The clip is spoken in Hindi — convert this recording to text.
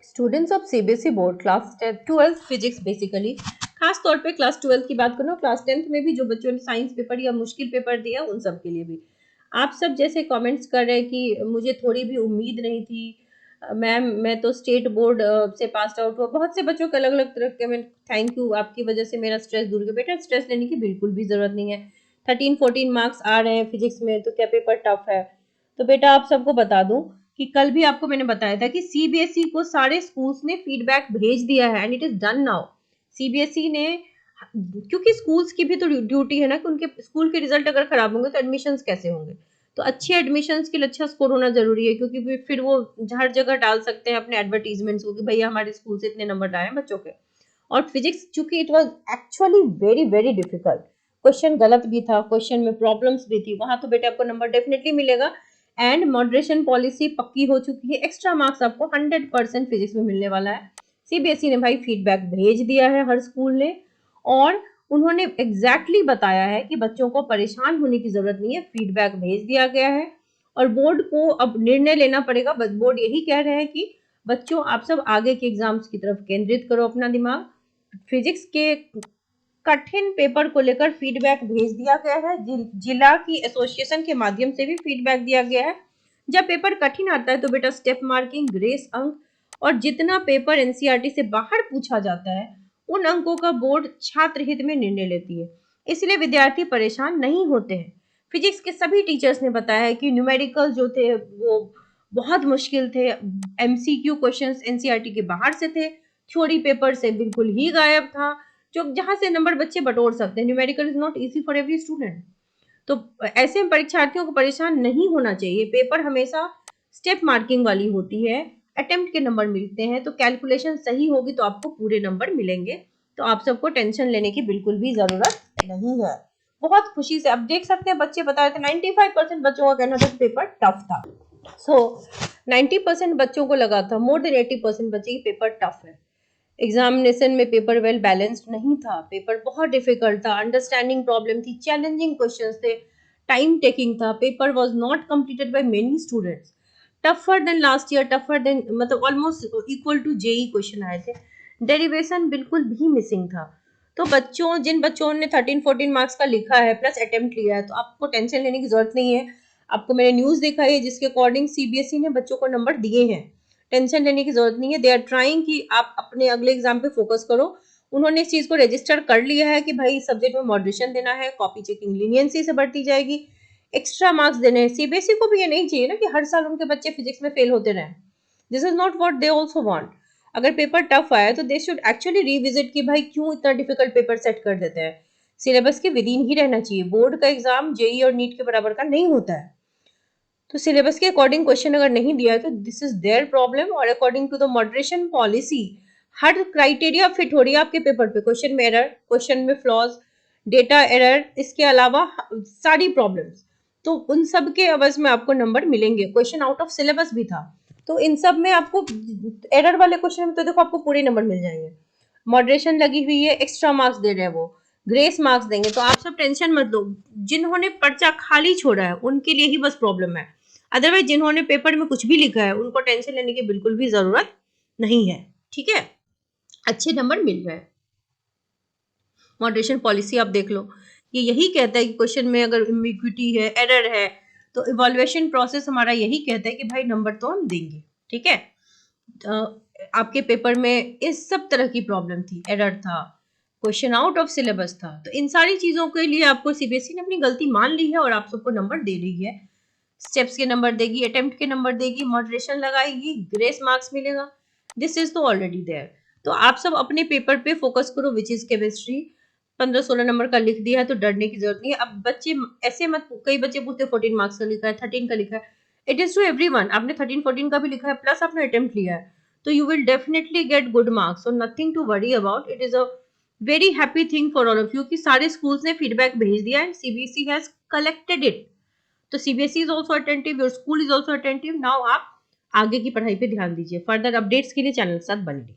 Students of CBSE board class 12 physics basically, खास तौर पे क्लास 12 की बात करूँ, क्लास 10th में भी जो बच्चों ने साइंस पेपर या मुश्किल पेपर दिया उन सब के लिए भी आप सब जैसे कमेंट्स कर रहे हैं कि मुझे थोड़ी भी उम्मीद नहीं थी मैम, मैं तो स्टेट बोर्ड से पास आउट हुआ। बहुत से बच्चों के अलग अलग तरह के, मैं थैंक यू, आपकी वजह से मेरा स्ट्रेस दूर गया। बेटा स्ट्रेस लेने की बिल्कुल भी जरूरत नहीं है। 13-14 मार्क्स आ रहे हैं फिजिक्स में, तो क्या पेपर टफ है? तो बेटा आप सबको बता दूं कि कल भी आपको मैंने बताया था कि सीबीएसई को सारे स्कूल्स ने फीडबैक भेज दिया है and it is done now. CBSE ने, क्योंकि स्कूल्स की भी तो ड्यूटी है ना कि उनके स्कूल के रिजल्ट अगर खराब होंगे तो एडमिशंस कैसे होंगे। तो अच्छे एडमिशंस के लिए अच्छा स्कोर होना जरूरी है, क्योंकि फिर वो हर जगह डाल सकते हैं अपने एडवर्टीजमेंट्स को कि भैया हमारे स्कूल से इतने नंबर आए हैं बच्चों के। और फिजिक्स चूंकि it was actually very very difficult, question गलत भी था, क्वेश्चन में प्रॉब्लम्स भी थी, वहां तो बेटे आपको नंबर डेफिनेटली मिलेगा। एंड मॉडरेशन पॉलिसी पक्की हो चुकी है, एक्स्ट्रा मार्क्स आपको 100% फिजिक्स में मिलने वाला है। सीबीएसई ने भाई फीडबैक भेज दिया है हर स्कूल ने, और उन्होंने एग्जैक्टली बताया है कि बच्चों को परेशान होने की जरूरत नहीं है, फीडबैक भेज दिया गया है। और बोर्ड को अब निर्णय लेना पड़ेगा। बोर्ड यही कह रहे हैं कि बच्चों आप सब आगे के एग्जाम्स की तरफ केंद्रित करो अपना दिमाग। फिजिक्स के कठिन पेपर को लेकर फीडबैक भेज दिया गया है, जिला की एसोसिएशन के माध्यम से भी फीडबैक दिया गया है। जब पेपर कठिन आता है तो बेटा स्टेप मार्किंग, ग्रेस अंक, और जितना पेपर एनसीईआरटी से बाहर पूछा जाता है उन अंकों का बोर्ड छात्र हित में निर्णय लेती है, इसलिए विद्यार्थी परेशान नहीं होते हैं। फिजिक्स के सभी टीचर्स ने बताया है कि न्यूमेरिकल जो थे वो बहुत मुश्किल थे, एमसीक्यू क्वेश्चंस एनसीईआरटी के बाहर से थे, थ्योरी पेपर से बिल्कुल ही गायब था, जो जहां से नंबर बच्चे बटोर सकते हैं। Numerical is not easy for every student. तो ऐसे में परीक्षार्थियों को परेशान नहीं होना चाहिए। पेपर हमेशा स्टेप मार्किंग वाली होती है, अटेम्प्ट के नंबर मिलते हैं, तो कैलकुलेशन सही होगी तो आपको पूरे नंबर मिलेंगे। तो आप सबको टेंशन लेने की बिल्कुल भी जरूरत नहीं है। बहुत खुशी से अब देख सकते हैं बच्चे बता रहे थे 95% बच्चों का कहना था पेपर टफ था। सो 90% बच्चों को लगा था, मोर देन 80% बच्चे की पेपर टफ है। एग्जामिनेशन में पेपर वेल बैलेंस्ड नहीं था, पेपर बहुत डिफिकल्ट था, अंडरस्टैंडिंग प्रॉब्लम थी, चैलेंजिंग क्वेश्चंस थे, टाइम टेकिंग था, paper was not completed by many students, tougher than last year, tougher than मतलब almost equal to JEE question आए थे, डेरिवेशन बिल्कुल भी मिसिंग था। तो बच्चों, जिन बच्चों ने 13-14 मार्क्स का लिखा है प्लस अटेम्प्ट लिया है, तो आपको टेंशन लेने की जरूरत नहीं है। आपको मैंने न्यूज दिखाई है जिसके अकॉर्डिंग सीबीएसई ने बच्चों को नंबर दिए हैं, टेंशन लेने की जरूरत नहीं है। दे आर ट्राइंग कि आप अपने अगले एग्जाम पे फोकस करो। उन्होंने इस चीज को रजिस्टर कर लिया है कि भाई सब्जेक्ट में मॉडरेशन देना है, कॉपी चेकिंग लीनियंसी से बढ़ती जाएगी, एक्स्ट्रा मार्क्स देने हैं। सीबीएसई को भी ये नहीं चाहिए ना कि हर साल उनके बच्चे फिजिक्स में फेल होते रहें। This is not what they also want. अगर पेपर टफ आया तो दे शुड एक्चुअली रिविजिट कि भाई क्यों इतना डिफिकल्ट पेपर सेट कर देते हैं। सिलेबस के विद इन ही रहना चाहिए। बोर्ड का एग्जाम जेई और नीट के बराबर का नहीं होता है। तो सिलेबस के अकॉर्डिंग क्वेश्चन अगर नहीं दिया है तो दिस इज देयर प्रॉब्लम। और according to the moderation policy हर क्राइटेरिया फिट हो रही है आपके पेपर पे। क्वेश्चन में एरर, क्वेश्चन में फ्लॉज, डेटा एरर, इसके अलावा सारी प्रॉब्लम्स, तो उन सब के अवज में आपको नंबर मिलेंगे। क्वेश्चन आउट ऑफ सिलेबस भी था, तो इन सब में आपको एरर वाले क्वेश्चन में तो देखो आपको पूरे नंबर मिल जाएंगे। मॉडरेशन लगी हुई है, एक्स्ट्रा मार्क्स दे रहे हैं वो, ग्रेस मार्क्स देंगे। तो आप सब टेंशन मत लो। जिन्होंने पर्चा खाली छोड़ा है उनके लिए ही बस प्रॉब्लम है, अदरवाइज जिन्होंने पेपर में कुछ भी लिखा है उनको टेंशन लेने की बिल्कुल भी जरूरत नहीं है। ठीक है, अच्छे नंबर मिल रहे हैं। मॉडरेशन पॉलिसी आप देख लो, ये यही कहता है कि क्वेश्चन में अगर एम्बिग्युइटी है, एरर है, तो इवैल्यूएशन प्रोसेस हमारा यही कहता है कि भाई नंबर तो हम देंगे। ठीक है, आपके पेपर में इस सब तरह की प्रॉब्लम थी, एरर था, क्वेश्चन आउट ऑफ सिलेबस था, तो इन सारी चीजों के लिए आपको सीबीएसई ने अपनी गलती मान ली है और आप सबको नंबर दे रही है। स्टेप्स के नंबर देगी, अटेम्प्ट के नंबर देगी, मॉडरेशन लगाएगी, ग्रेस मार्क्स मिलेगा। दिस इज तो ऑलरेडी देयर। तो आप सब अपने पेपर पे फोकस करो, विच इज केमिस्ट्री। 15-16 नंबर का लिख दिया है तो डरने की जरूरत नहीं है। अब बच्चे ऐसे मत, कई बच्चे पूछते 14 मार्क्स का लिखा है, 13 का लिखा है। It is to everyone. आपने 13-14 का भी लिखा है प्लस आपने अटेम्प्ट लिया है, तो you will definitely get good marks. So nothing to worry about. It is a very happy thing for all of you कि सारे स्कूल्स ने फीडबैक भेज दिया है, सीबीएसई हैज कलेक्टेड इट। तो CBSE is also attentive, your school is also attentive. Now आप आगे की पढ़ाई पे ध्यान दीजिए। फर्दर अपडेट्स के लिए चैनल के साथ बने रहिए।